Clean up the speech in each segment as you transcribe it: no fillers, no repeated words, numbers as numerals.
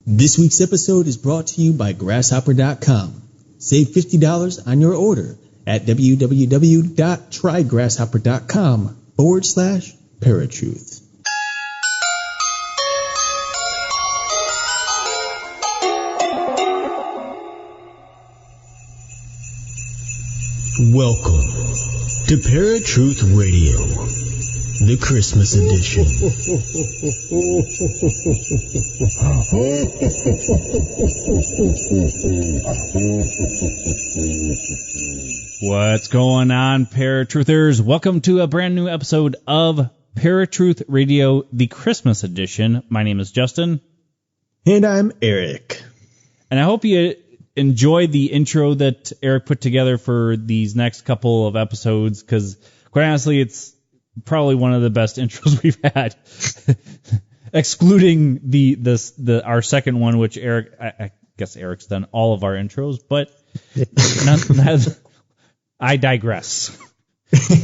This week's episode is brought to you by Grasshopper.com. Save $50 on your order at www.trygrasshopper.com/paratruth. Welcome to Paratruth Radio, the Christmas edition. What's going on, Paratruthers? Welcome to a brand new episode of Paratruth Radio, the Christmas edition. My name is Justin. And I'm Eric. And I hope you enjoy the intro that Eric put together for these next couple of episodes, because quite honestly, it's probably one of the best intros we've had, excluding our second one, which Eric, I guess Eric's done all of our intros, but I digress.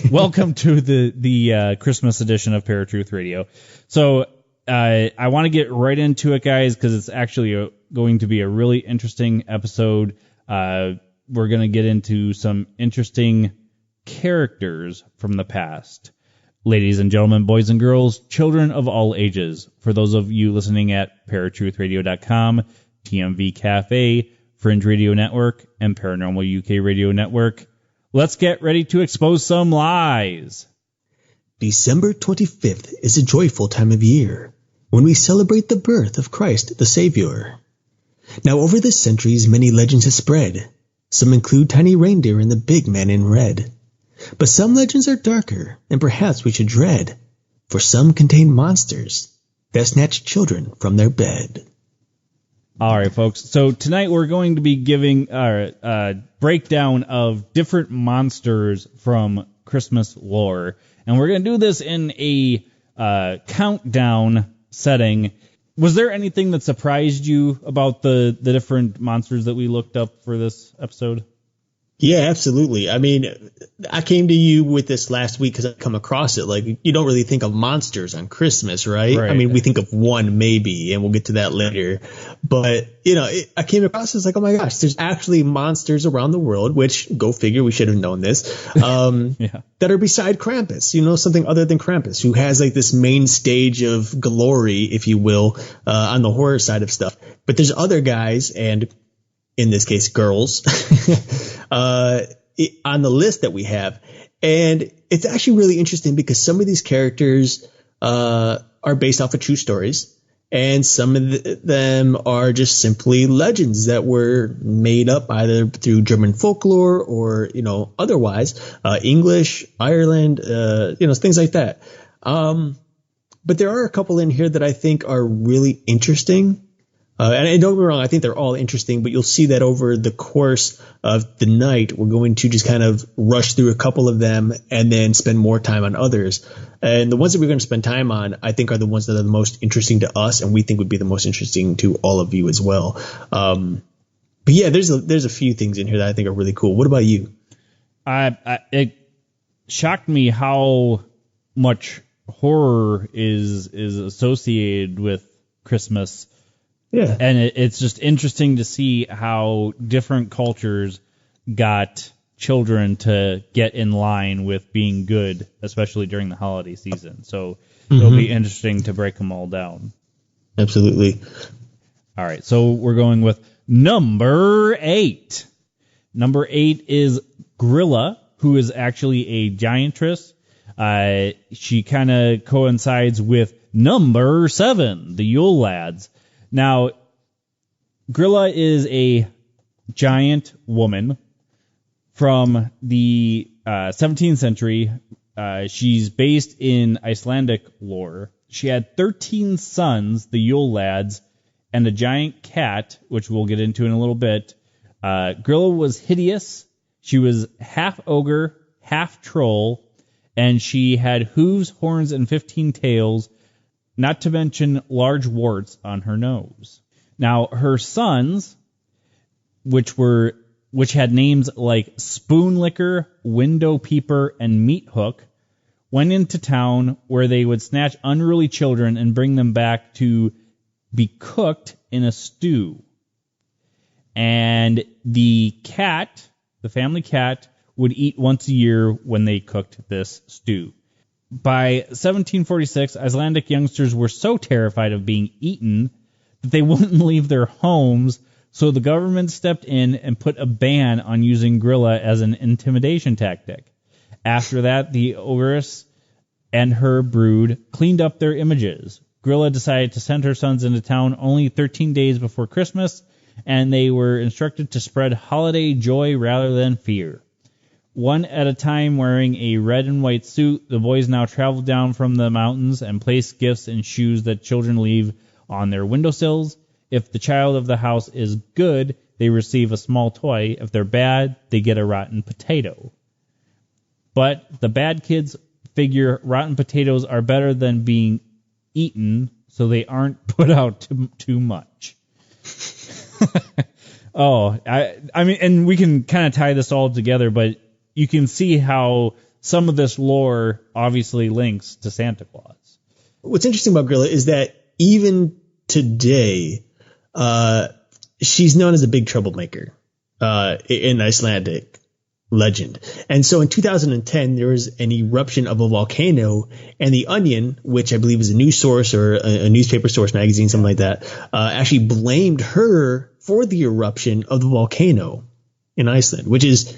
Welcome to the Christmas edition of Paratruth Radio. So I want to get right into it, guys, because it's actually going to be a really interesting episode. We're going to get into some interesting characters from the past. Ladies and gentlemen, boys and girls, children of all ages. For those of you listening at paratruthradio.com, TMV Cafe, Fringe Radio Network, and Paranormal UK Radio Network, let's get ready to expose some lies. December 25th is a joyful time of year when we celebrate the birth of Christ the Savior. Now, over the centuries, many legends have spread. Some include tiny reindeer and the big man in red. But some legends are darker, and perhaps we should dread, for some contain monsters that snatch children from their bed. All right, folks. So tonight we're going to be giving a breakdown of different monsters from Christmas lore. And we're going to do this in a countdown setting. Was there anything that surprised you about the different monsters that we looked up for this episode? Yeah, absolutely. I mean, I came to you with this last week because I come across it. Like, you don't really think of monsters on Christmas, right? I mean, we think of one maybe, and we'll get to that later. But, I came across this like, oh my gosh, there's actually monsters around the world, which, go figure, we should have known this, that are beside Krampus, something other than Krampus, who has like this main stage of glory, if you will, on the horror side of stuff. But there's other guys, and in this case, girls, on the list that we have. And it's actually really interesting because some of these characters are based off of true stories, and some of them are just simply legends that were made up either through German folklore or, otherwise, English, Ireland, things like that. But there are a couple in here that I think are really interesting. And don't get me wrong, I think they're all interesting, but you'll see that over the course of the night, we're going to just kind of rush through a couple of them and then spend more time on others. And the ones that we're going to spend time on, I think, are the ones that are the most interesting to us, and we think would be the most interesting to all of you as well. But yeah, there's a few things in here that I think are really cool. What about you? It shocked me how much horror is associated with Christmas. Yeah. And it's just interesting to see how different cultures got children to get in line with being good, especially during the holiday season. So it'll be interesting to break them all down. Absolutely. All right. So we're going with number 8. Number 8 is Grilla, who is actually a giantress. She kind of coincides with number 7, the Yule Lads. Now, Grilla is a giant woman from the 17th century. She's based in Icelandic lore. She had 13 sons, the Yule Lads, and a giant cat, which we'll get into in a little bit. Grilla was hideous. She was half ogre, half troll, and she had hooves, horns, and 15 tails, not to mention large warts on her nose. Now, her sons, which had names like Spoonlicker, Window Peeper, and Meat Hook, went into town where they would snatch unruly children and bring them back to be cooked in a stew. And the family cat, would eat once a year when they cooked this stew. By 1746, Icelandic youngsters were so terrified of being eaten that they wouldn't leave their homes, so the government stepped in and put a ban on using Grilla as an intimidation tactic. After that, the ogress and her brood cleaned up their images. Grilla decided to send her sons into town only 13 days before Christmas, and they were instructed to spread holiday joy rather than fear. One at a time, wearing a red and white suit, the boys now travel down from the mountains and place gifts and shoes that children leave on their windowsills. If the child of the house is good, they receive a small toy. If they're bad, they get a rotten potato. But the bad kids figure rotten potatoes are better than being eaten, so they aren't put out too much. I mean, and we can kind of tie this all together, but you can see how some of this lore obviously links to Santa Claus. What's interesting about Grilla is that even today, she's known as a big troublemaker in Icelandic legend. And so in 2010, there was an eruption of a volcano, and The Onion, which I believe is a news source or a newspaper source magazine, something like that, actually blamed her for the eruption of the volcano in Iceland, which is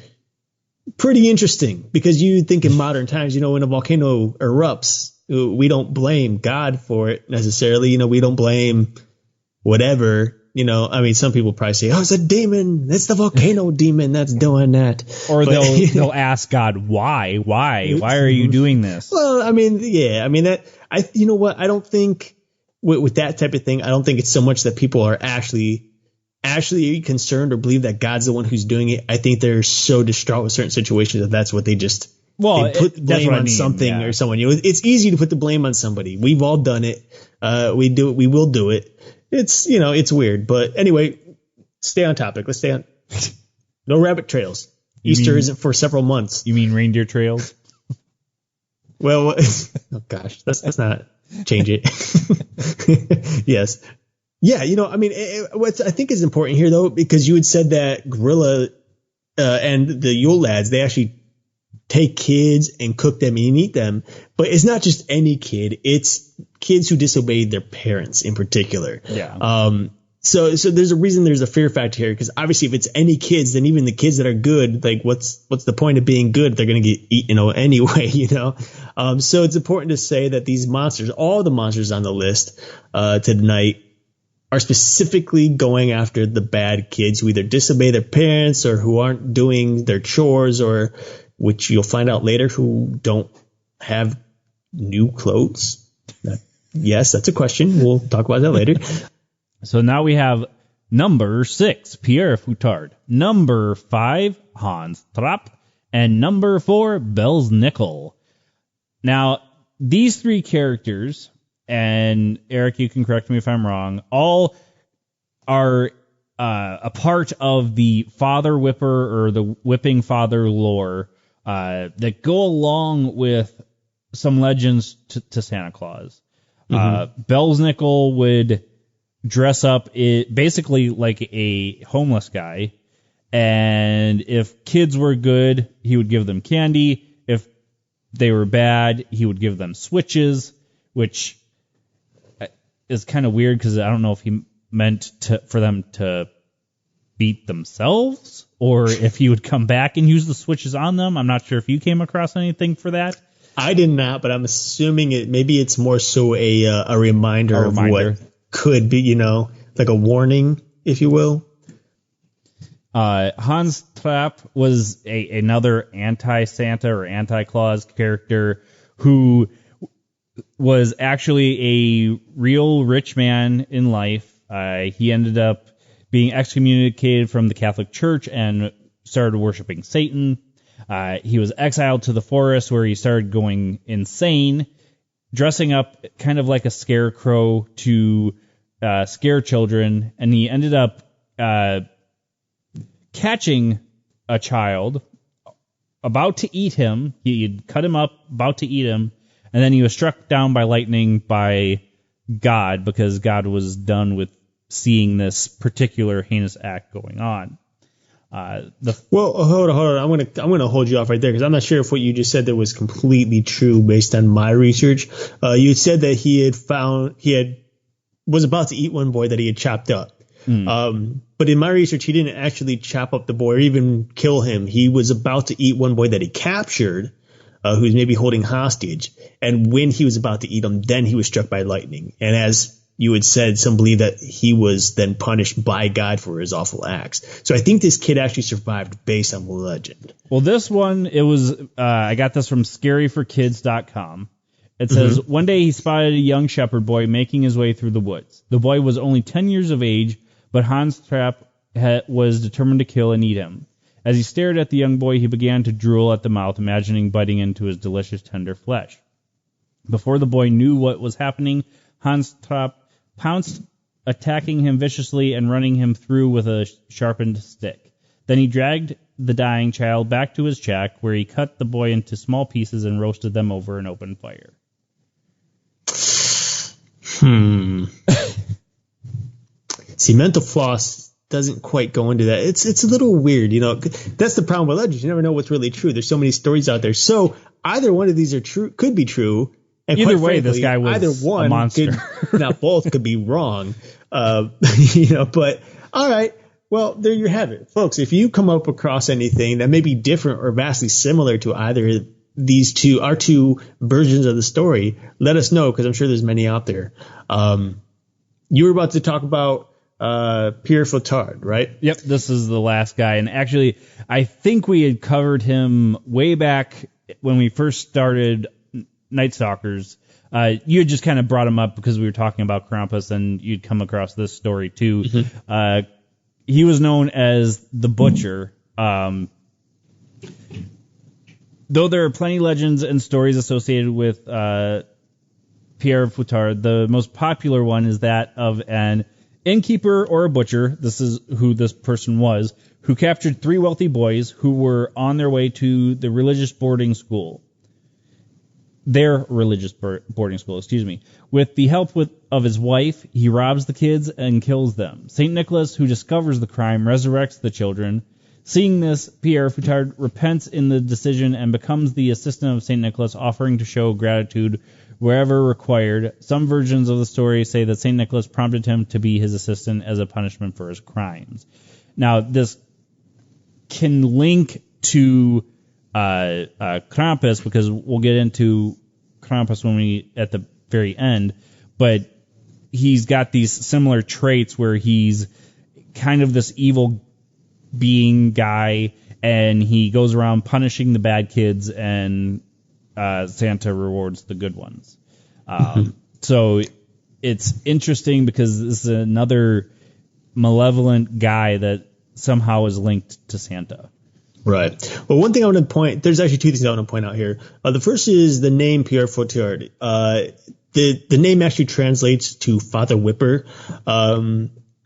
pretty interesting because you think in modern times, when a volcano erupts, we don't blame God for it necessarily. We don't blame whatever. I mean, some people probably say, "Oh, it's a demon. It's the volcano demon that's doing that." Or they'll ask God, "Why? Why are you doing this?" Well, I mean, yeah, I mean you know what? I don't think with that type of thing, I don't think it's so much that people are actually concerned or believe that God's the one who's doing it. I think they're so distraught with certain situations that that's what they just they put blame on something or someone. It's easy to put the blame on somebody. We've all done it. We do it. We will do it. It's it's weird, but anyway, stay on topic. Let's stay on. No rabbit trails. Easter isn't for several months. You mean reindeer trails? Well, oh gosh, let's not change it. Yes. Yeah, I mean, what I think is important here, though, because you had said that Grilla and the Yule lads, they actually take kids and cook them and eat them. But it's not just any kid. It's kids who disobeyed their parents in particular. Yeah. So there's a reason there's a fear factor here, because obviously if it's any kids, then even the kids that are good, like what's the point of being good? They're going to get eaten anyway, So it's important to say that these monsters, all the monsters on the list tonight, are specifically going after the bad kids who either disobey their parents or who aren't doing their chores, or which you'll find out later, who don't have new clothes. Yes, that's a question. We'll talk about that later. So now we have number 6, Pierre Foutard. Number 5, Hans Trapp. And number 4, Belsnickel. Now, these three characters, and Eric, you can correct me if I'm wrong, all are a part of the father whipper or the whipping father lore that go along with some legends to Santa Claus. Belsnickel would dress up basically like a homeless guy, and if kids were good, he would give them candy. If they were bad, he would give them switches, which is kind of weird because I don't know if he meant for them to beat themselves or if he would come back and use the switches on them. I'm not sure if you came across anything for that. I did not, but I'm assuming maybe it's more so a reminder of what could be, like a warning, if you will. Hans Trapp was another anti-Santa or anti-Claus character who was actually a real rich man in life. He ended up being excommunicated from the Catholic Church and started worshiping Satan. He was exiled to the forest where he started going insane, dressing up kind of like a scarecrow to scare children, and he ended up catching a child about to eat him. He'd cut him up, about to eat him, and then he was struck down by lightning by God because God was done with seeing this particular heinous act going on. Well, hold on. I'm gonna hold you off right there because I'm not sure if what you just said there was completely true based on my research. You said that he was about to eat one boy that he had chopped up. But in my research, he didn't actually chop up the boy or even kill him. He was about to eat one boy that he captured, who was maybe holding hostage. And when he was about to eat him, then he was struck by lightning. And as you had said, some believe that he was then punished by God for his awful acts. So I think this kid actually survived based on the legend. Well, this one, it was, I got this from scaryforkids.com. It says, one day he spotted a young shepherd boy making his way through the woods. The boy was only 10 years of age, but Hans Trapp was determined to kill and eat him. As he stared at the young boy, he began to drool at the mouth, imagining biting into his delicious, tender flesh. Before the boy knew what was happening, Hans Trapp pounced, attacking him viciously and running him through with a sharpened stick. Then he dragged the dying child back to his shack, where he cut the boy into small pieces and roasted them over an open fire. See, mental floss doesn't quite go into that. It's a little weird, That's the problem with legends. You never know what's really true. There's so many stories out there. So either one of these are true, could be true. And either way, frankly, this guy was either one a monster. Not both could be wrong. But all right. Well, there you have it, folks. If you come up across anything that may be different or vastly similar to either our two versions of the story, let us know because I'm sure there's many out there. You were about to talk about Pierre Fouettard, right? Yep, this is the last guy. And actually, I think we had covered him way back when we first started Night Stalkers. You had just kind of brought him up because we were talking about Krampus, and you'd come across this story too. He was known as the Butcher. Though there are plenty of legends and stories associated with Pierre Fouettard, the most popular one is that of an innkeeper or a butcher. This is who this person was, who captured 3 wealthy boys who were on their way to the religious boarding school. Their religious boarding school, With the help of his wife, he robs the kids and kills them. St. Nicholas, who discovers the crime, resurrects the children. Seeing this, Pierre Fouettard repents in the decision and becomes the assistant of St. Nicholas, offering to show gratitude wherever required. Some versions of the story say that St. Nicholas prompted him to be his assistant as a punishment for his crimes. Now, this can link to Krampus, because we'll get into Krampus at the very end, but he's got these similar traits where he's kind of this evil being guy, and he goes around punishing the bad kids, and Santa rewards the good ones. So it's interesting because this is another malevolent guy that somehow is linked to Santa. Right. Well, one thing I want to there's actually 2 things I want to point out here. The first is the name Pierre Fouettard. The name actually translates to Father Whipper.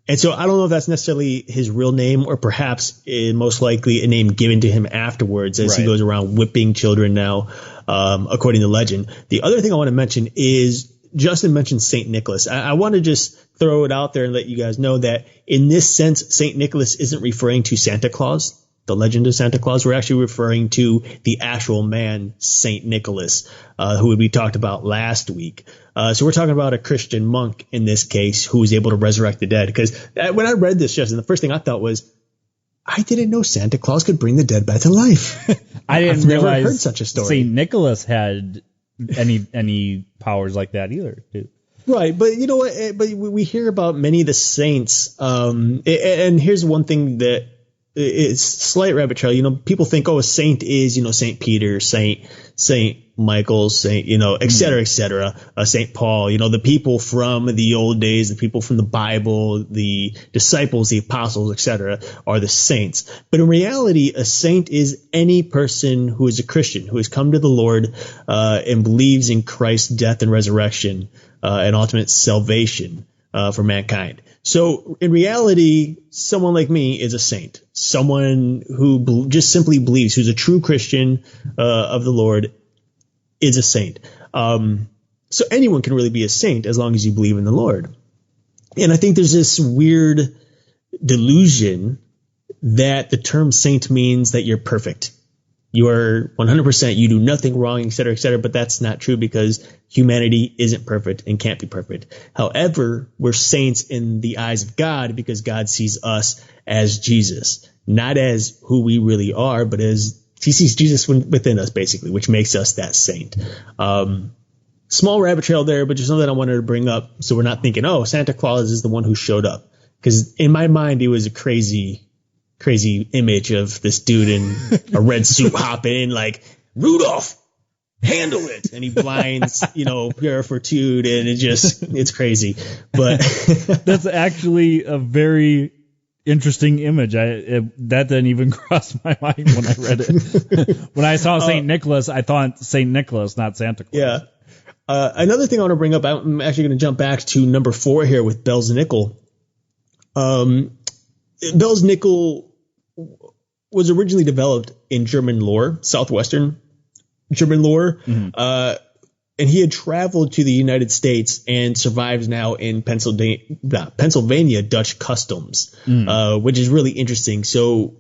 And so I don't know if that's necessarily his real name, or perhaps most likely a name given to him afterwards as he goes around whipping children now, according to legend. The other thing I want to mention is Justin mentioned St. Nicholas. I want to just throw it out there and let you guys know that in this sense, St. Nicholas isn't referring to Santa Claus, the legend of Santa Claus. We're actually referring to the actual man, St. Nicholas, who we talked about last week. So we're talking about a Christian monk in this case who was able to resurrect the dead. Because when I read this, Justin, the first thing I thought was, I didn't know Santa Claus could bring the dead back to life. I've never heard such a story. St. Nicholas had any powers like that either, too. Right, but you know what? But we hear about many of the saints, and here's one thing that it's slight rabbit trail. People think, a saint is, Saint Peter, Saint Michael, Saint, et cetera, Saint Paul, the people from the old days, the people from the Bible, the disciples, the apostles, et cetera, are the saints. But in reality, a saint is any person who is a Christian, who has come to the Lord, and believes in Christ's death and resurrection, and ultimate salvation, for mankind. So in reality, someone like me is a saint, someone who just simply believes, who's a true Christian, of the Lord, is a saint. So anyone can really be a saint as long as you believe in the Lord. And I think there's this weird delusion that the term saint means that you're perfect. You are 100%, you do nothing wrong, et cetera, but that's not true because humanity isn't perfect and can't be perfect. However, we're saints in the eyes of God because God sees us as Jesus, not as who we really are, but as he sees Jesus within us, basically, which makes us that saint. Small rabbit trail there, but just something I wanted to bring up so we're not thinking, oh, Santa Claus is the one who showed up. Because in my mind, it was a crazy image of this dude in a red suit hopping in like, Rudolph, handle it. And he blinds, Pierre Fortude, and it's crazy. But that's actually a very interesting image. That didn't even cross my mind when I read it. When I saw St. Nicholas, I thought St. Nicholas, not Santa Claus. Yeah. Another thing I want to bring up, I'm actually going to jump back to number 4 here with Bell's Nickel. Bell's Nickel was originally developed in German lore, southwestern German lore, and he had traveled to the United States and survives now in Pennsylvania Dutch customs, which is really interesting. So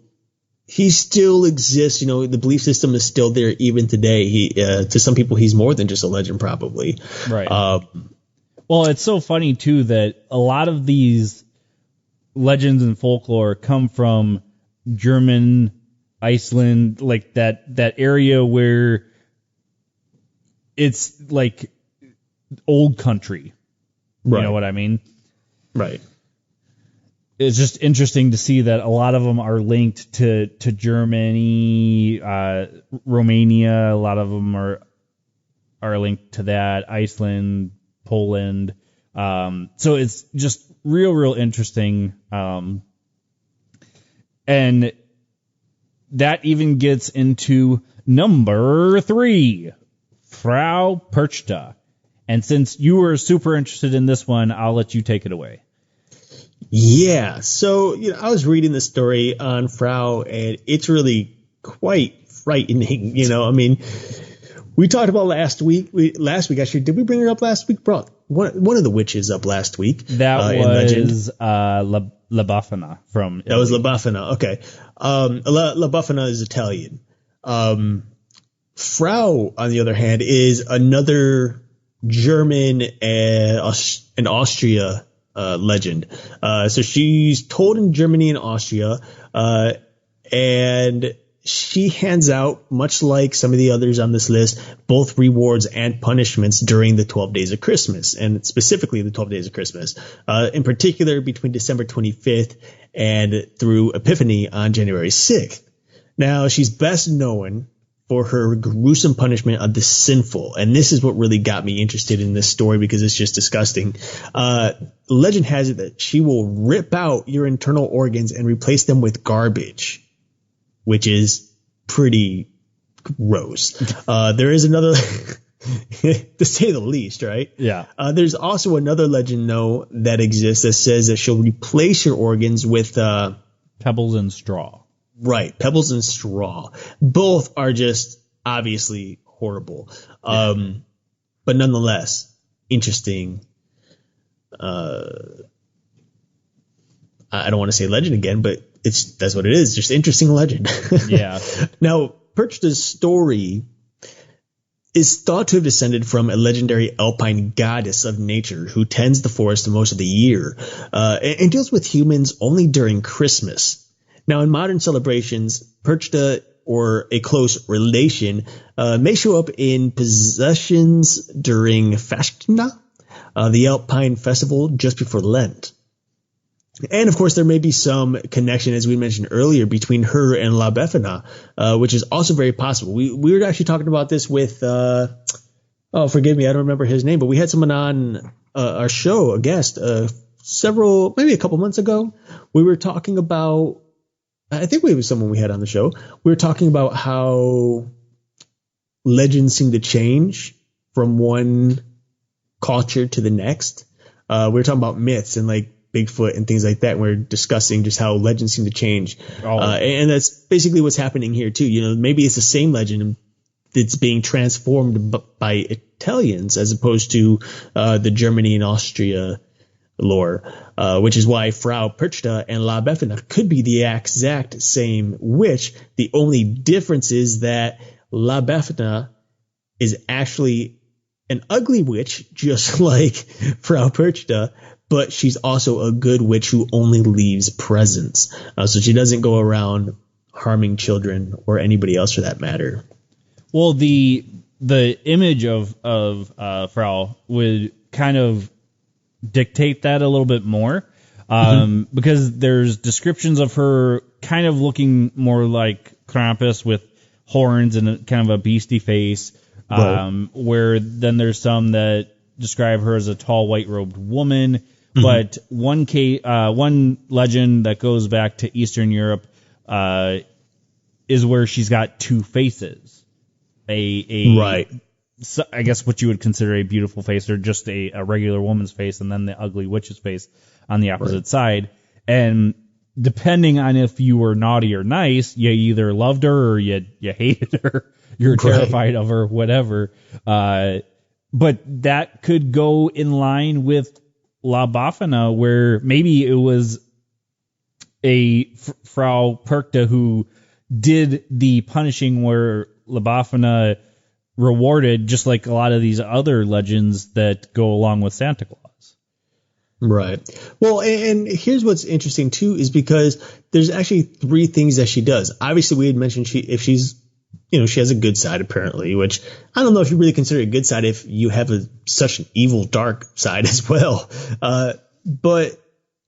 he still exists. The belief system is still there even today. To some people, he's more than just a legend, probably. Right. Well, it's so funny too that a lot of these legends and folklore come from German, Iceland, like that area where it's like old country. Right. You know what I mean? Right. It's just interesting to see that a lot of them are linked to Germany, Romania. A lot of them are linked to that. Iceland, Poland. So it's just real interesting. And that even gets into number 3, Frau Perchta. And since you were super interested in this one, I'll let you take it away. Yeah. So, I was reading the story on Frau, and it's really quite frightening. We talked about last week. Actually, did we bring her up last week? Brought one of the witches up last week. That was La Befana from Italy. That was La Befana. Okay. La Befana is Italian. Frau, on the other hand, is another German and Austria legend. So she's told in Germany and Austria, and she hands out, much like some of the others on this list, both rewards and punishments during the 12 days of Christmas, and specifically the 12 days of Christmas, in particular between December 25th and through Epiphany on January 6th. Now, she's best known for her gruesome punishment of the sinful, and this is what really got me interested in this story because it's just disgusting. Legend has it that she will rip out your internal organs and replace them with garbage, which is pretty gross. There is another, to say the least, right? Yeah. There's also another legend, though, that exists that says that she'll replace your organs with pebbles and straw. Right, pebbles and straw. Both are just obviously horrible, but nonetheless interesting. I don't want to say legend again, but that's what it is. Just interesting legend. Yeah. Now, Perchta's story is thought to have descended from a legendary alpine goddess of nature who tends the forest most of the year, and deals with humans only during Christmas. Now, in modern celebrations, Perchta or a close relation may show up in processions during Fasching, the Alpine festival just before Lent. And, of course, there may be some connection, as we mentioned earlier, between her and La Befana, which is also very possible. We were actually talking about this with, forgive me, I don't remember his name, but we had someone on our show, a guest, maybe a couple months ago. We were talking about, I think it was someone we had on the show. We were talking about how legends seem to change from one culture to the next. We were talking about myths and like Bigfoot and things like that. We're discussing just how legends seem to change. And that's basically what's happening here too. Maybe it's the same legend it's being transformed by Italians as opposed to the Germany and Austria lore, which is why Frau Perchta and La Befana could be the exact same witch. The only difference is that La Befana is actually an ugly witch, just like Frau Perchta, but she's also a good witch who only leaves presents. So she doesn't go around harming children or anybody else for that matter. Well, the image of Frau would kind of dictate that a little bit more, because there's descriptions of her kind of looking more like Krampus with horns and kind of a beastie face, right. Where then there's some that describe her as a tall white-robed woman. But one legend that goes back to Eastern Europe is where she's got two faces. Right. So I guess what you would consider a beautiful face, or just a regular woman's face, and then the ugly witch's face on the opposite side. And depending on if you were naughty or nice, you either loved her or you hated her. You were terrified of her, whatever. But that could go in line with La Befana, where maybe it was a Frau Perchta who did the punishing, where La Befana rewarded, just like a lot of these other legends that go along with Santa Claus. Right. Well, and here's what's interesting too, is because there's actually three things that she does. Obviously, we had mentioned she has a good side apparently, which I don't know if you really consider a good side if you have such an evil, dark side as well. But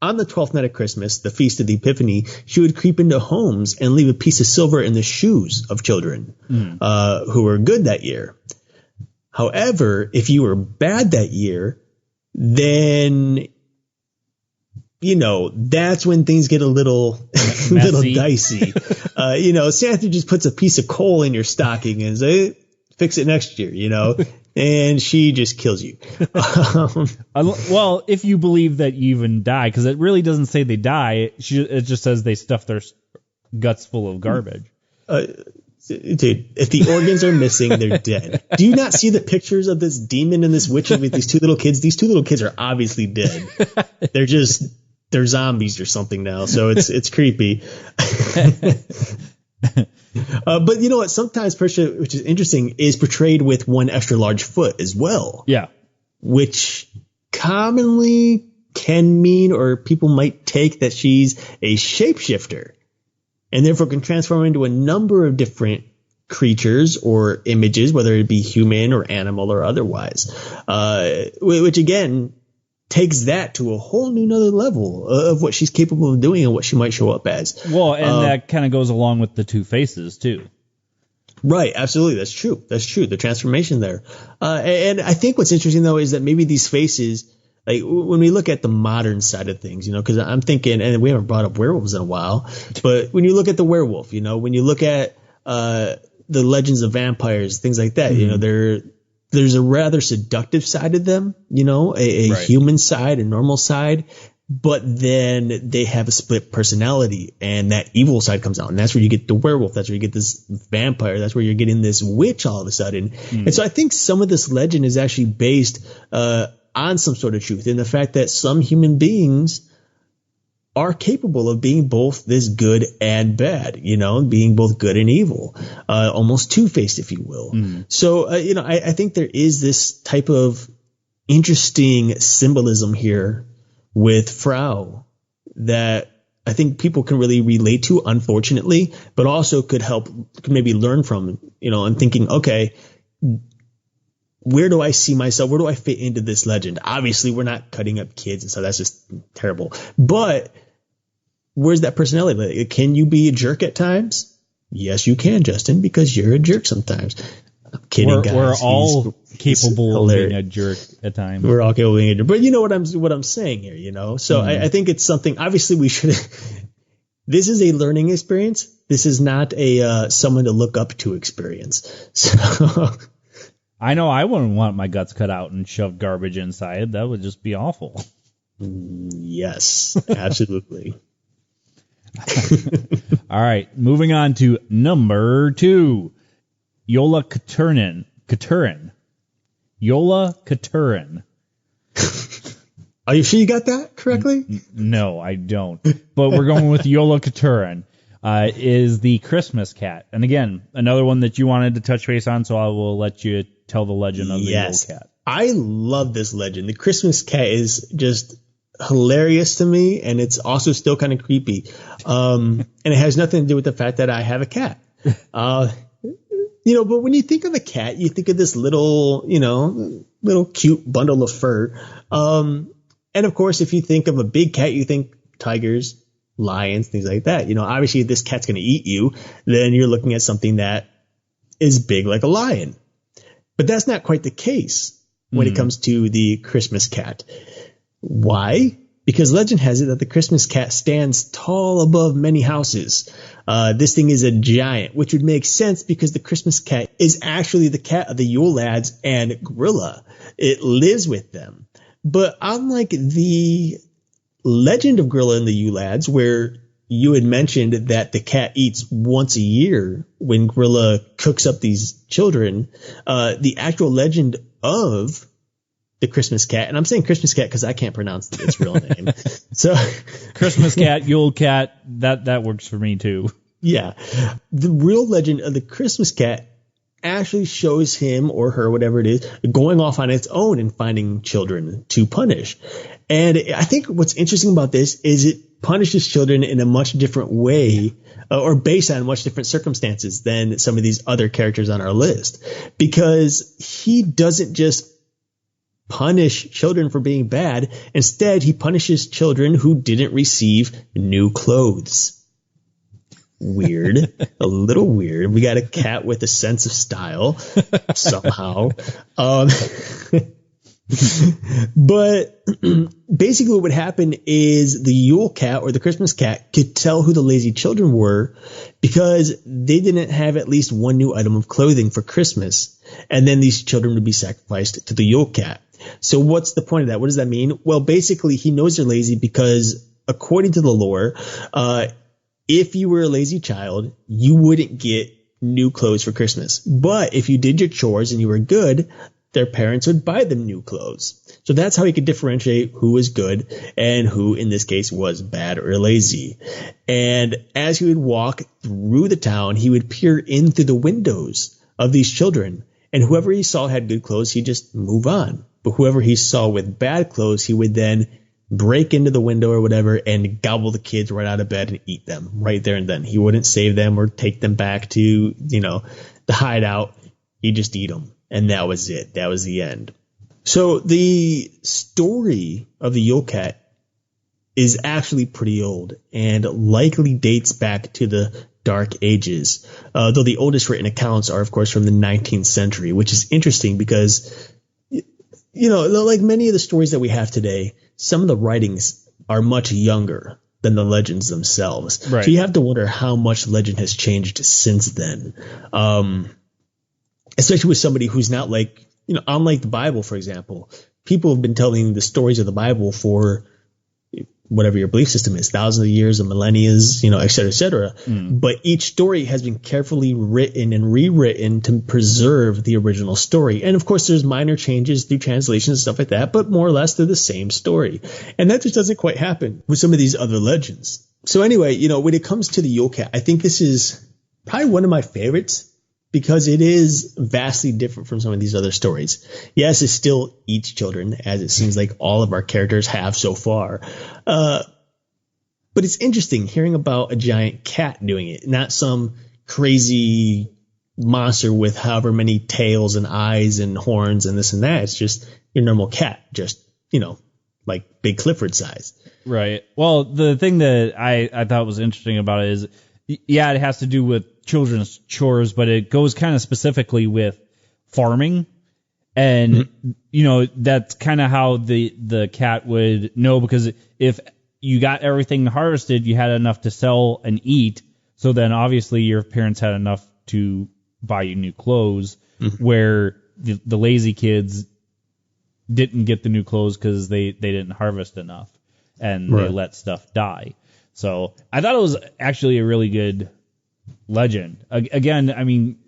on the 12th night of Christmas, the Feast of the Epiphany, she would creep into homes and leave a piece of silver in the shoes of children who were good that year. However, if you were bad that year, then, that's when things get a little dicey. Santa just puts a piece of coal in your stocking and says, fix it next year, and she just kills you. Well, if you believe that you even die, because it really doesn't say they die. It just says they stuff their guts full of garbage. Dude, if the organs are missing, they're dead. Do you not see the pictures of this demon and this witch with these two little kids? These two little kids are obviously dead. They're zombies or something now, so it's creepy. But you know what? Sometimes Persia, which is interesting, is portrayed with one extra large foot as well. Yeah. Which commonly can mean, or people might take, that she's a shapeshifter and therefore can transform into a number of different creatures or images, whether it be human or animal or otherwise, which again takes that to a whole new another level of what she's capable of doing and what she might show up as. Well, and that kind of goes along with the two faces too. Right. Absolutely. That's true. The transformation there. And I think what's interesting though is that maybe these faces, like when we look at the modern side of things, because I'm thinking, and we haven't brought up werewolves in a while, but when you look at the werewolf, when you look at the legends of vampires, things like that, there's a rather seductive side to them, a human side, a normal side, but then they have a split personality and that evil side comes out. And that's where you get the werewolf. That's where you get this vampire. That's where you're getting this witch all of a sudden. And so I think some of this legend is actually based on some sort of truth in the fact that some human beings are capable of being both this good and bad, being both good and evil, almost two-faced, if you will. So, I think there is this type of interesting symbolism here with Frau that I think people can really relate to, unfortunately, but also could maybe learn from, and thinking, okay, where do I see myself? Where do I fit into this legend? Obviously, we're not cutting up kids and so that's just terrible. But where's that personality? Can you be a jerk at times? Yes, you can, Justin, because you're a jerk sometimes. I'm kidding, guys. We're all capable of being a jerk at times. We're all capable of being a jerk. But you know what I'm saying here, So I think it's something, obviously we should, this is a learning experience. This is not a someone to look up to experience. So I know I wouldn't want my guts cut out and shoved garbage inside. That would just be awful. Yes, absolutely. All right, moving on to number 2. Yola Katurin. Yola Katurin. Are you sure you got that correctly? No, I don't. But we're going with Yola Katurin. Is the Christmas cat. And again, another one that you wanted to touch base on, so I will let you tell the legend of the Yule cat. I love this legend. The Christmas cat is just hilarious to me, and it's also still kind of creepy. And it has nothing to do with the fact that I have a cat. But when you think of a cat, you think of this little cute bundle of fur. And of course, if you think of a big cat, you think tigers, lions, things like that. Obviously, if this cat's going to eat you, then you're looking at something that is big like a lion. But that's not quite the case when it comes to the Christmas cat. Why? Because legend has it that the Christmas cat stands tall above many houses. This thing is a giant, which would make sense because the Christmas cat is actually the cat of the Yule lads and Grilla. It lives with them. But unlike the legend of Grilla and the Yule lads, where you had mentioned that the cat eats once a year when Grilla cooks up these children, the actual legend of the Christmas cat, and I'm saying Christmas cat because I can't pronounce its real name. So Christmas cat, Yule cat, that works for me too. Yeah. The real legend of the Christmas cat actually shows him or her, whatever it is, going off on its own and finding children to punish. And I think what's interesting about this is it punishes children in a much different way or based on much different circumstances than some of these other characters on our list, because he doesn't just punish children for being bad. Instead, he punishes children who didn't receive new clothes. Weird. A little weird. We got a cat with a sense of style somehow. But basically what would happen is the Yule cat or the Christmas cat could tell who the lazy children were because they didn't have at least one new item of clothing for Christmas. And then these children would be sacrificed to the Yule cat. So what's the point of that? What does that mean? Well, basically he knows they're lazy because according to the lore, if you were a lazy child, you wouldn't get new clothes for Christmas. But if you did your chores and you were good, their parents would buy them new clothes. So that's how he could differentiate who was good and who, in this case, was bad or lazy. And as he would walk through the town, he would peer in through the windows of these children. And whoever he saw had good clothes, he'd just move on. But whoever he saw with bad clothes, he would then break into the window or whatever and gobble the kids right out of bed and eat them right there and then. He wouldn't save them or take them back to, the hideout. He'd just eat them. And that was it. That was the end. So the story of the Yule cat is actually pretty old and likely dates back to the Dark Ages, though the oldest written accounts are, of course, from the 19th century, which is interesting because, like many of the stories that we have today, some of the writings are much younger than the legends themselves. Right. So you have to wonder how much legend has changed since then. Especially with somebody who's not unlike the Bible, for example, people have been telling the stories of the Bible for whatever your belief system is, thousands of years, and millennia, et cetera, et cetera. But each story has been carefully written and rewritten to preserve the original story. And of course, there's minor changes through translations and stuff like that, but more or less they're the same story. And that just doesn't quite happen with some of these other legends. So anyway, when it comes to the Yule cat, I think this is probably one of my favorites because it is vastly different from some of these other stories. Yes, it still eats children, as it seems like all of our characters have so far. But it's interesting hearing about a giant cat doing it, not some crazy monster with however many tails and eyes and horns and this and that. It's just your normal cat, just, like Big Clifford size. Right. Well, the thing that I thought was interesting about it is, yeah, it has to do with children's chores, but it goes kind of specifically with farming. And, that's kind of how the cat would know, because if you got everything harvested, you had enough to sell and eat. So then obviously your parents had enough to buy you new clothes, where the lazy kids didn't get the new clothes because they didn't harvest enough and they let stuff die. So I thought it was actually a really good legend. Again, I mean,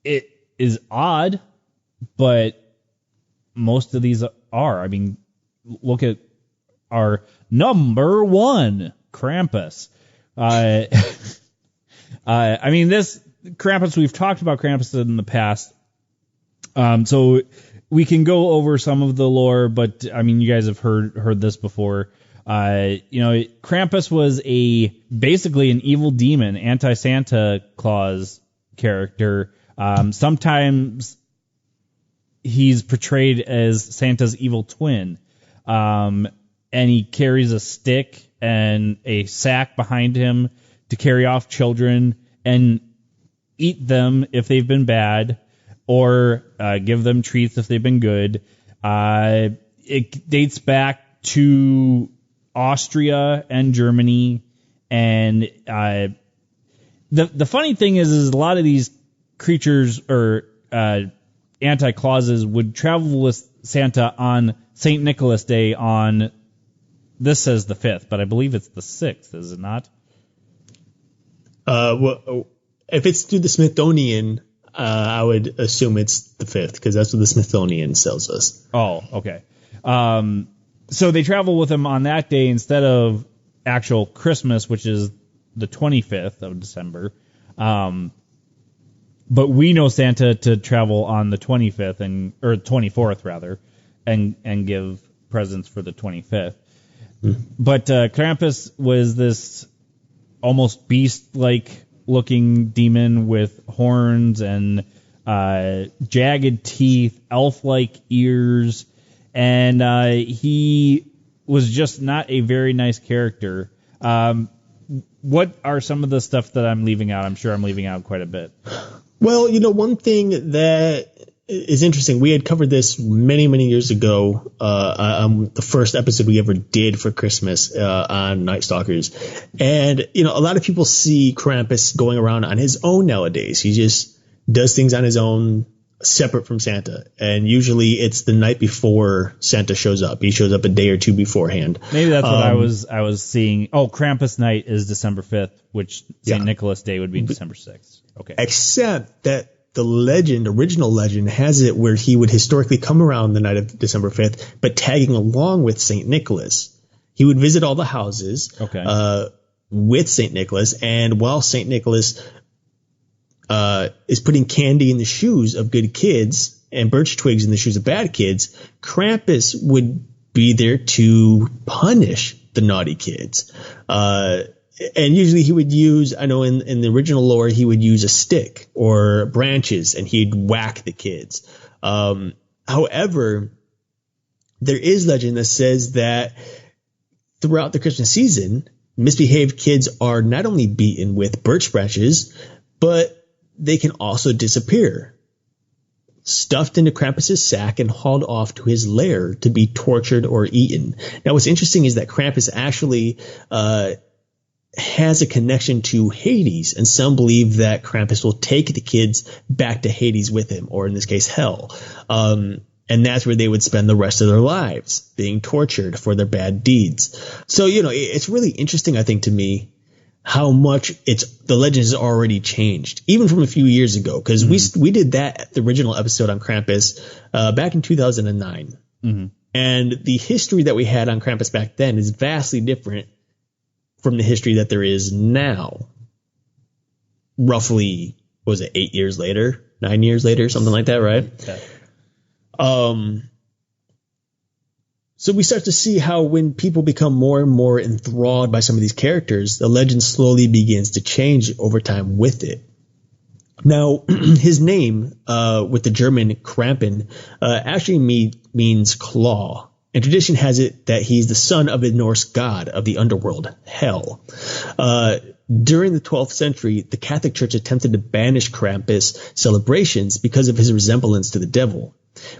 it is odd, but most of these are. I mean, look at our number one, Krampus. I mean, this Krampus, we've talked about Krampus in the past. So we can go over some of the lore, but I mean, you guys have heard this before. Krampus was basically an evil demon, anti-Santa Claus character. Sometimes he's portrayed as Santa's evil twin. And he carries a stick and a sack behind him to carry off children and eat them if they've been bad, or give them treats if they've been good. It dates back to Austria and Germany, and the funny thing is a lot of these creatures or anti-clauses would travel with Santa on St. Nicholas Day on, this says the 5th, but I believe it's the 6th, is it not? Well, if it's through the Smithsonian, I would assume it's the 5th, because that's what the Smithsonian tells us. Oh, okay. So they travel with him on that day instead of actual Christmas, which is the 25th of December. But we know Santa to travel on the 25th or 24th rather, and give presents for the 25th. But Krampus was this almost beast-like looking demon with horns and jagged teeth, elf-like ears, and he was just not a very nice character. What are some of the stuff that I'm leaving out? I'm sure I'm leaving out quite a bit. Well, one thing that is interesting, we had covered this many, many years ago on the first episode we ever did for Christmas on Night Stalkers. And, a lot of people see Krampus going around on his own nowadays. He just does things on his own, separate from Santa. And usually it's the night before Santa shows up. He shows up a day or two beforehand. Maybe that's what I was seeing. Oh, Krampus night is December 5th, which St. Nicholas Day would be December 6th. Okay. Except that the original legend has it where he would historically come around the night of December 5th, but tagging along with St. Nicholas. He would visit all the houses with St. Nicholas, and while St. Nicholas is putting candy in the shoes of good kids and birch twigs in the shoes of bad kids, Krampus would be there to punish the naughty kids. And usually he would use, I know in the original lore, he would use a stick or branches and he'd whack the kids. However, there is legend that says that throughout the Christmas season, misbehaved kids are not only beaten with birch branches, but they can also disappear, stuffed into Krampus's sack and hauled off to his lair to be tortured or eaten. Now, what's interesting is that Krampus actually has a connection to Hades, and some believe that Krampus will take the kids back to Hades with him, or in this case, hell. And that's where they would spend the rest of their lives, being tortured for their bad deeds. So, it's really interesting, I think, to me, how much the legend has already changed, even from a few years ago, because we did the original episode on Krampus back in 2009. Mm-hmm. And the history that we had on Krampus back then is vastly different from the history that there is now. Roughly, what was it, 8 years later, 9 years later, something like that, right? Okay. So we start to see how when people become more and more enthralled by some of these characters, the legend slowly begins to change over time with it. Now, his name, with the German Krampen, actually means claw. And tradition has it that he's the son of a Norse god of the underworld, Hel. During the 12th century, the Catholic Church attempted to banish Krampus celebrations because of his resemblance to the devil.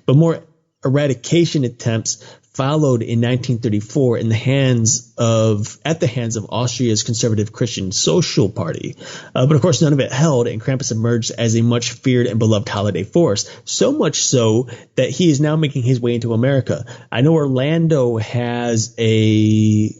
But more eradication attempts followed in 1934 at the hands of Austria's conservative Christian Social Party. But of course, none of it held, and Krampus emerged as a much feared and beloved holiday force. So much so that he is now making his way into America. I know Orlando has a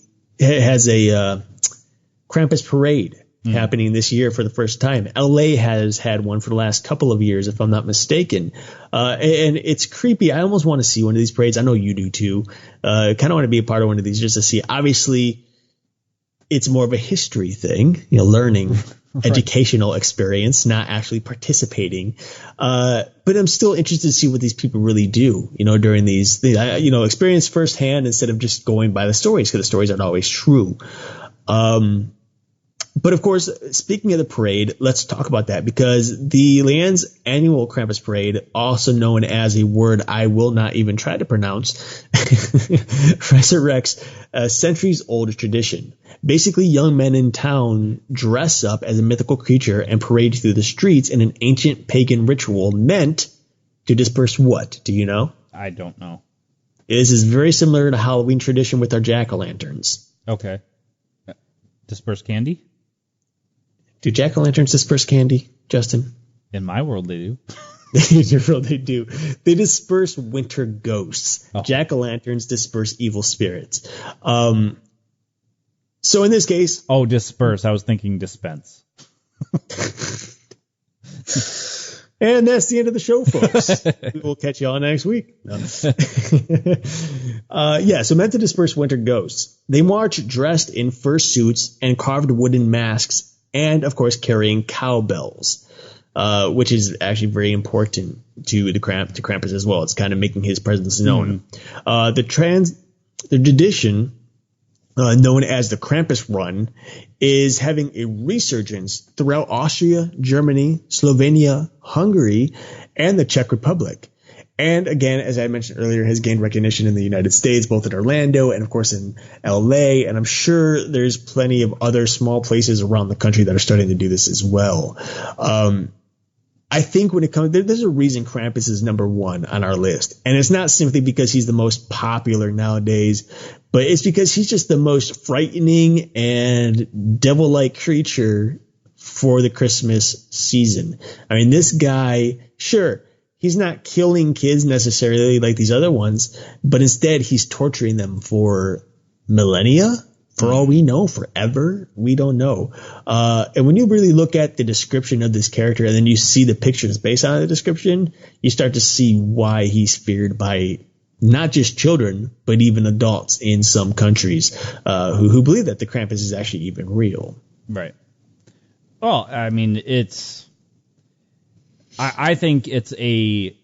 Krampus parade happening this year for the first time. LA has had one for the last couple of years, if I'm not mistaken. And it's creepy. I almost want to see one of these parades. I know you do too. Kind of want to be a part of one of these just to see. Obviously, it's more of a history thing, learning, right. Educational experience, not actually participating. But I'm still interested to see what these people really do, during these, experience firsthand instead of just going by the stories, because the stories aren't always true. But of course, speaking of the parade, let's talk about that, because the Leanne's annual Krampus parade, also known as a word I will not even try to pronounce, resurrects a centuries-old tradition. Basically, young men in town dress up as a mythical creature and parade through the streets in an ancient pagan ritual meant to disperse what? Do you know? I don't know. This is very similar to Halloween tradition with our jack-o'-lanterns. Okay. Disperse candy? Do jack-o'-lanterns disperse candy, Justin? In my world, they do. In your world, they do. They disperse winter ghosts. Oh. Jack-o'-lanterns disperse evil spirits. So in this case... Oh, disperse. I was thinking dispense. And that's the end of the show, folks. We'll catch you all next week. No. So meant to disperse winter ghosts. They march dressed in fur suits and carved wooden masks, and, of course, carrying cowbells, which is actually very important to Krampus as well. It's kind of making his presence known. The tradition, known as the Krampus Run, is having a resurgence throughout Austria, Germany, Slovenia, Hungary, and the Czech Republic. And again, as I mentioned earlier, has gained recognition in the United States, both in Orlando and, of course, in LA. And I'm sure there's plenty of other small places around the country that are starting to do this as well. I think when it comes, there's a reason Krampus is number one on our list. And it's not simply because he's the most popular nowadays, but it's because he's just the most frightening and devil-like creature for the Christmas season. I mean, this guy, sure, he's not killing kids necessarily like these other ones, but instead he's torturing them for millennia. For all we know, forever, we don't know. And when you really look at the description of this character and then you see the pictures based on the description, you start to see why he's feared by not just children, but even adults in some countries who believe that the Krampus is actually even real. Right. Well, I mean, I think it's a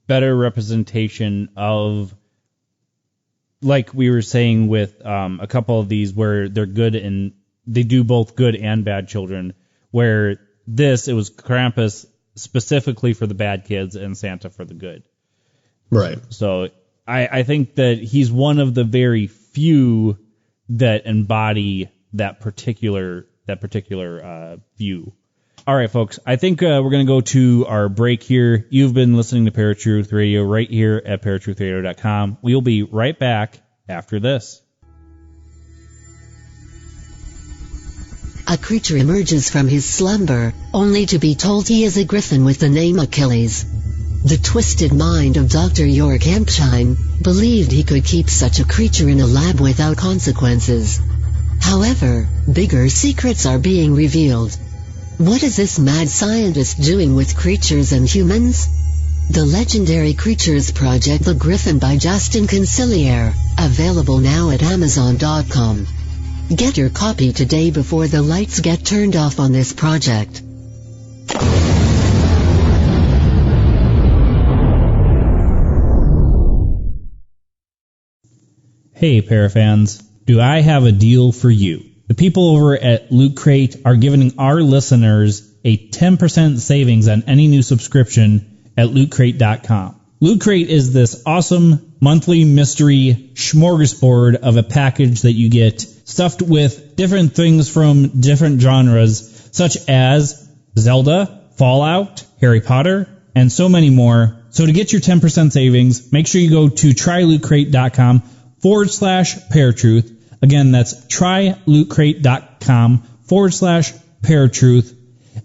better representation of, like we were saying with a couple of these where they're good and they do both good and bad children, where it was Krampus specifically for the bad kids and Santa for the good. Right. So I think that he's one of the very few that embody that particular view. All right, folks, I think we're going to go to our break here. You've been listening to Paratruth Radio right here at paratruthradio.com. We'll be right back after this. A creature emerges from his slumber, only to be told he is a griffin with the name Achilles. The twisted mind of Dr. York Hampshire believed he could keep such a creature in a lab without consequences. However, bigger secrets are being revealed. What is this mad scientist doing with creatures and humans? The Legendary Creatures Project The Griffin by Justin Conciliere, available now at Amazon.com. Get your copy today before the lights get turned off on this project. Hey, Parafans, do I have a deal for you? The people over at Loot Crate are giving our listeners a 10% savings on any new subscription at lootcrate.com. Loot Crate is this awesome monthly mystery smorgasbord of a package that you get stuffed with different things from different genres, such as Zelda, Fallout, Harry Potter, and so many more. So to get your 10% savings, make sure you go to trylootcrate.com/paratruth. Again, that's trylootcrate.com/paratruth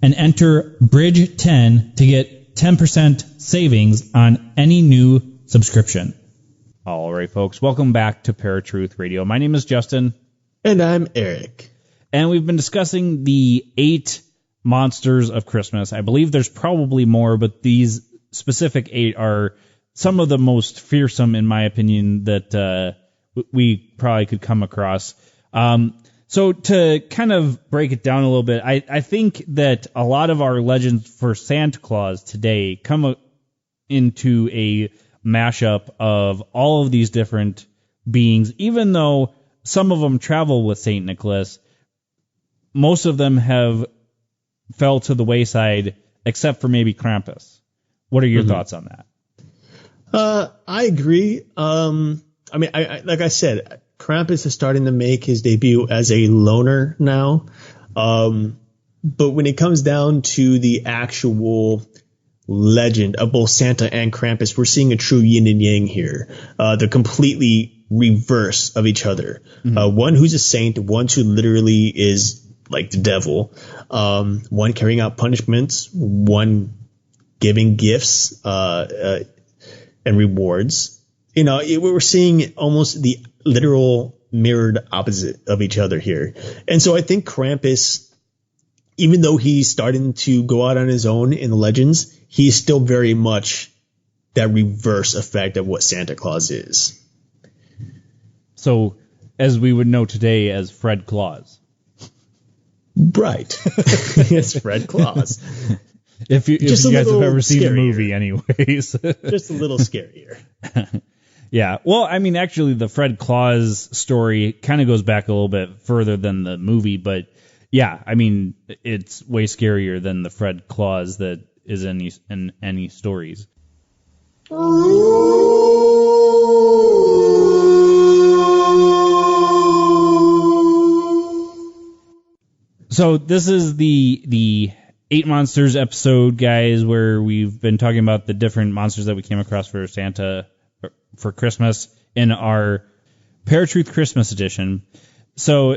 and enter Bridge 10 to get 10% savings on any new subscription. All right, folks, welcome back to Paratruth Radio. My name is Justin. And I'm Eric. and we've been discussing the 8 monsters of Christmas. I believe there's probably more, but these specific 8 are some of the most fearsome, in my opinion, that we probably could come across. So to kind of break it down a little bit, I think that a lot of our legends for Santa Claus today come into a mashup of all of these different beings. Even though some of them travel with St. Nicholas, most of them have fell to the wayside, except for maybe Krampus. What are your thoughts on that? I agree. I mean, like I said, Krampus is starting to make his debut as a loner now. But when it comes down to the actual legend of both Santa and Krampus, we're seeing a true yin and yang here. They're completely reverse of each other. One who's a saint, one who literally is like the devil. One carrying out punishments, one giving gifts and rewards. You know, we're seeing almost the literal mirrored opposite of each other here. And so I think Krampus, even though he's starting to go out on his own in the legends, he's still very much that reverse effect of what Santa Claus is. So, as we would know today as Fred Claus. Right. It's Fred Claus. If you guys have ever seen the movie anyways. Just a little scarier. Yeah. Well, I mean, actually, the Fred Claus story kind of goes back a little bit further than the movie, but yeah, I mean, it's way scarier than the Fred Claus that is in any stories. So this is the 8 Monsters episode, guys, where we've been talking about the different monsters that we came across for Santa for Christmas in our Paratruth Christmas edition. So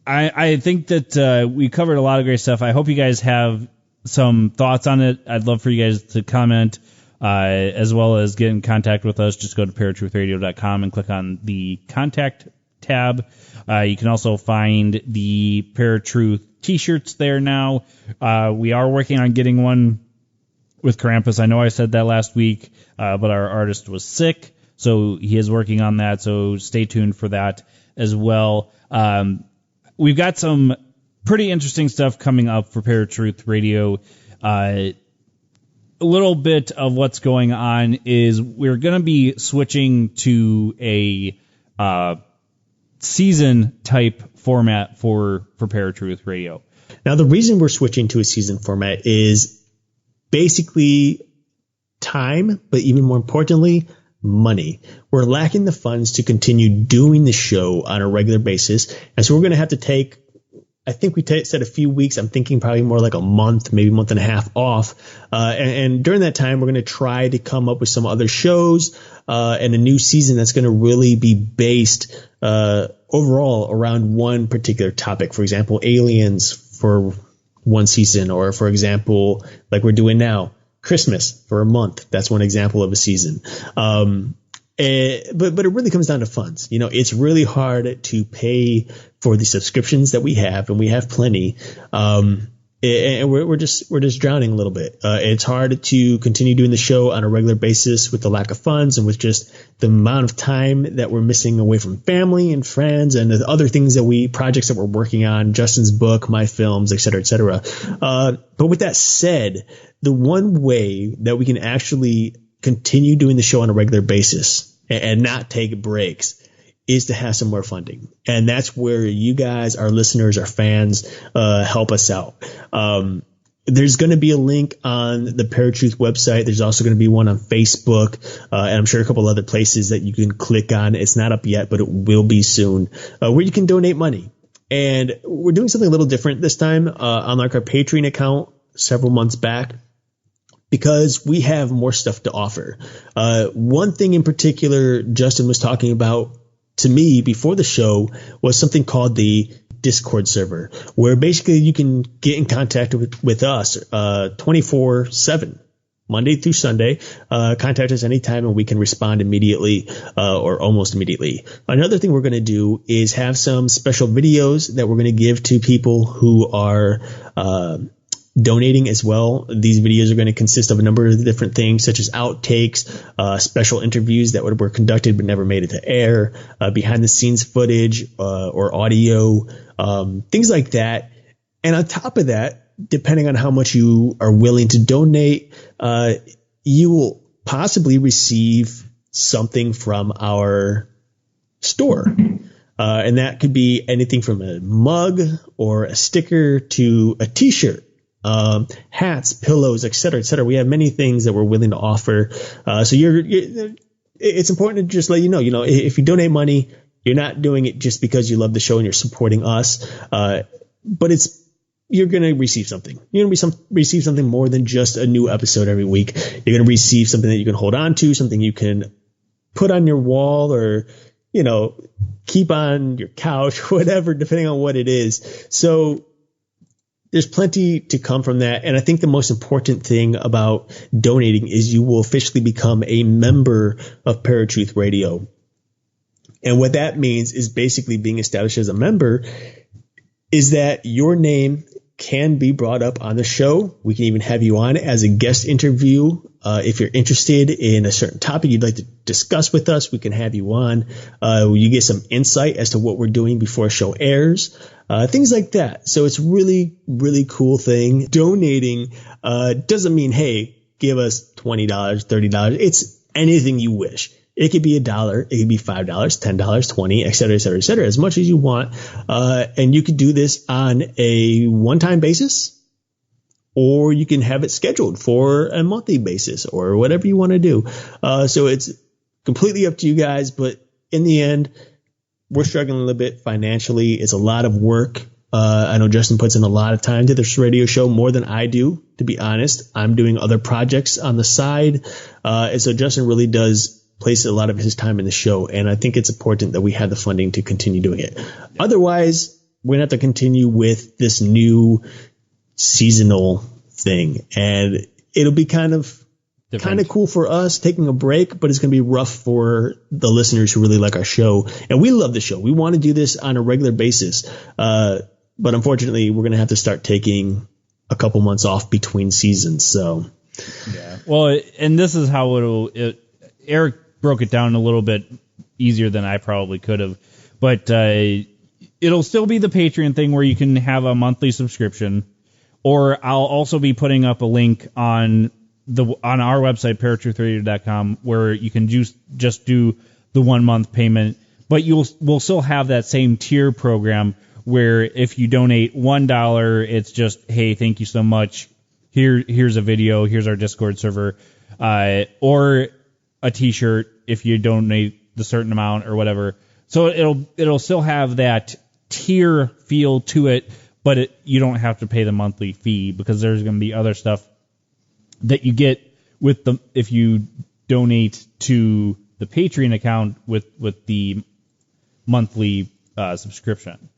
I think that we covered a lot of great stuff. I hope you guys have some thoughts on it. I'd love for you guys to comment as well as get in contact with us. Just go to paratruthradio.com and click on the contact tab. You can also find the Paratruth t-shirts there now. We are working on getting one with Krampus. I know I said that last week, but our artist was sick, so he is working on that, so stay tuned for that as well. We've got some pretty interesting stuff coming up for Paratruth Radio. A little bit of what's going on is we're going to be switching to a season type format for Paratruth Radio. Now, the reason we're switching to a season format is basically time, but even more importantly, money. We're lacking the funds to continue doing the show on a regular basis. And so we're going to have to take, I think we said a few weeks. I'm thinking probably more like a month, maybe a month and a half off. And during that time, we're going to try to come up with some other shows and a new season that's going to really be based overall around one particular topic. For example, aliens for one season, or for example, like we're doing now, Christmas for a month. That's one example of a season. But it really comes down to funds. You know, it's really hard to pay for the subscriptions that we have, and we have plenty. And we're just drowning a little bit. It's hard to continue doing the show on a regular basis with the lack of funds and with just the amount of time that we're missing away from family and friends and the other things projects that we're working on, Justin's book, my films, et cetera, et cetera. But with that said, the one way that we can actually continue doing the show on a regular basis and not take breaks is to have some more funding. And that's where you guys, our listeners, our fans, help us out. There's going to be a link on the Paratruth website. There's also going to be one on Facebook, and I'm sure a couple other places that you can click on. It's not up yet, but it will be soon, where you can donate money. And we're doing something a little different this time, on like our Patreon account several months back, because we have more stuff to offer. One thing in particular Justin was talking about to me before the show was something called the Discord server, where basically you can get in contact with us 24/7. Monday through Sunday. Contact us anytime and we can respond immediately or almost immediately. Another thing we're going to do is have some special videos that we're going to give to people who are donating as well. These videos are going to consist of a number of different things, such as outtakes, special interviews that were conducted but never made it to air, behind the scenes footage or audio, things like that. And on top of that, depending on how much you are willing to donate, you will possibly receive something from our store. And that could be anything from a mug or a sticker to a t-shirt, hats, pillows, et cetera, et cetera. We have many things that we're willing to offer. So it's important to just let you know, if you donate money, you're not doing it just because you love the show and you're supporting us. But you're going to receive something. You're going to receive something more than just a new episode every week. You're going to receive something that you can hold on to, something you can put on your wall or, keep on your couch, whatever, depending on what it is. So there's plenty to come from that. And I think the most important thing about donating is you will officially become a member of Paratruth Radio. And what that means is basically being established as a member is that your name can be brought up on the show. We can even have you on as a guest interview. If you're interested in a certain topic you'd like to discuss with us, we can have you on. You get some insight as to what we're doing before a show airs, things like that. So it's really, really cool thing. Donating doesn't mean, hey, give us $20, $30. It's anything you wish. It could be $1, it could be $5, $10, $20, et cetera, et cetera, et cetera, as much as you want. And you could do this on a one-time basis, or you can have it scheduled for a monthly basis or whatever you want to do. So it's completely up to you guys. But in the end, we're struggling a little bit financially. It's a lot of work. I know Justin puts in a lot of time to this radio show, more than I do, to be honest. I'm doing other projects on the side. And so Justin really does place a lot of his time in the show, and I think it's important that we have the funding to continue doing it. Yeah. Otherwise, we're going to have to continue with this new seasonal thing, and it'll be kind of cool for us taking a break, but it's going to be rough for the listeners who really like our show. And we love the show. We want to do this on a regular basis, but unfortunately, we're going to have to start taking a couple months off between seasons. So, yeah. Well, and this is how Eric broke it down a little bit easier than I probably could have. But it'll still be the Patreon thing where you can have a monthly subscription. Or I'll also be putting up a link on our website, paratruthradio.com, where you can just do the 1 month payment. But we'll still have that same tier program where if you donate $1, it's just, hey, thank you so much. Here's a video. Here's our Discord server. Or a t-shirt if you donate the certain amount or whatever. So it'll still have that tier feel to it, but you don't have to pay the monthly fee because there's going to be other stuff that you get if you donate to the Patreon account with the monthly subscription.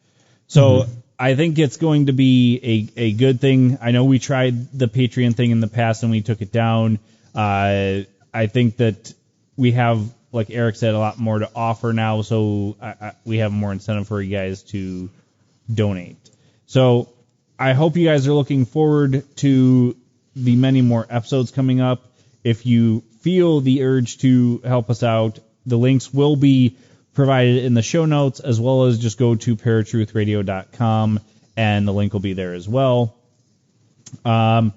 So I think it's going to be a good thing. I know we tried the Patreon thing in the past and we took it down. I think that we have, like Eric said, a lot more to offer now, so we have more incentive for you guys to donate. So I hope you guys are looking forward to the many more episodes coming up. If you feel the urge to help us out, the links will be provided in the show notes, as well as just go to paratruthradio.com, and the link will be there as well. A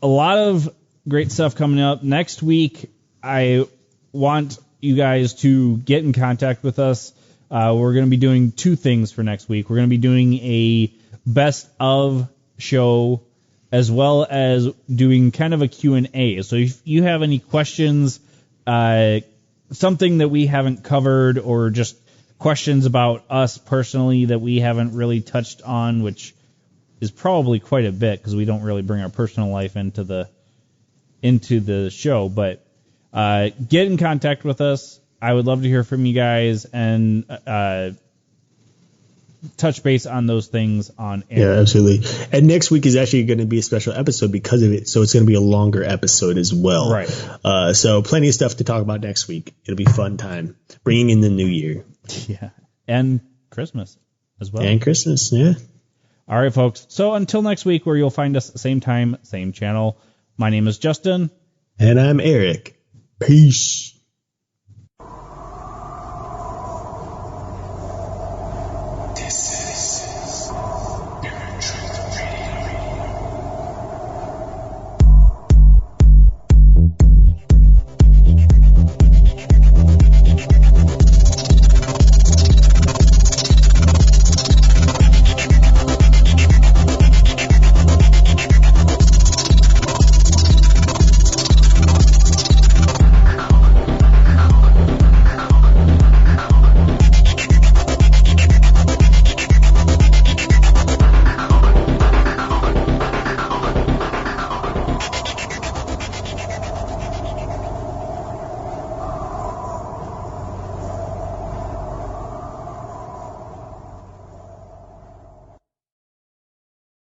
lot of great stuff coming up. Next week, I want you guys to get in contact with us. We're going to be doing two things for next week. We're going to be doing a best of show, as well as doing kind of a Q&A. So if you have any questions, something that we haven't covered, or just questions about us personally that we haven't really touched on, which is probably quite a bit because we don't really bring our personal life into the show, but get in contact with us. I would love to hear from you guys, and touch base on those things on air. Yeah, absolutely. And next week is actually going to be a special episode because of it, so it's going to be a longer episode as well. Right. So plenty of stuff to talk about next week. It'll be a fun time, bringing in the new year. Yeah, and Christmas as well. And Christmas, yeah. All right, folks. So until next week, where you'll find us same time, same channel. My name is Justin. And I'm Eric. Peace.